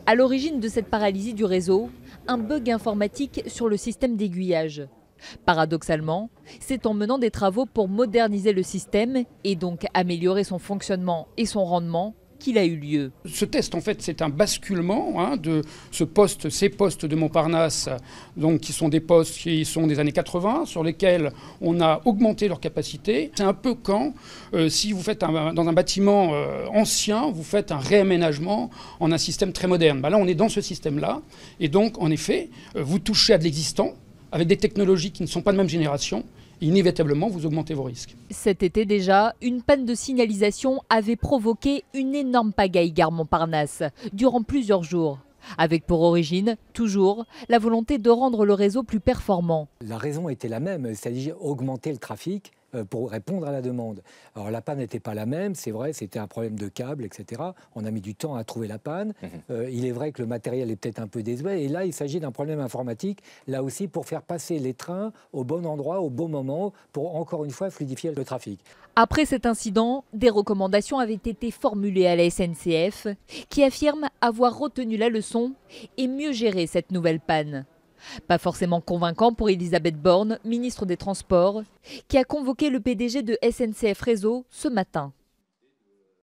À l'origine de cette paralysie du réseau, un bug informatique sur le système d'aiguillage. Paradoxalement, c'est en menant des travaux pour moderniser le système et donc améliorer son fonctionnement et son rendement qu'il a eu lieu. Ce test, en fait, c'est un basculement de ces postes de Montparnasse, donc, qui sont des postes qui sont des années 80, sur lesquels on a augmenté leur capacité. C'est un peu quand, si vous faites dans un bâtiment ancien, vous faites un réaménagement en un système très moderne. Là, on est dans ce système-là, et donc, en effet, vous touchez à de l'existant, avec des technologies qui ne sont pas de même génération. Inévitablement, vous augmentez vos risques. Cet été déjà, une panne de signalisation avait provoqué une énorme pagaille gare Montparnasse durant plusieurs jours. Avec pour origine, toujours, la volonté de rendre le réseau plus performant. La raison était la même, c'est-à-dire augmenter le trafic pour répondre à la demande. Alors la panne n'était pas la même, c'est vrai, c'était un problème de câble, etc. On a mis du temps à trouver la panne. Il est vrai que le matériel est peut-être un peu désuet. Et là, il s'agit d'un problème informatique, là aussi, pour faire passer les trains au bon endroit, au bon moment, pour encore une fois fluidifier le trafic. Après cet incident, des recommandations avaient été formulées à la SNCF, qui affirme avoir retenu la leçon et mieux gérer cette nouvelle panne. Pas forcément convaincant pour Elisabeth Borne, ministre des Transports, qui a convoqué le PDG de SNCF Réseau ce matin.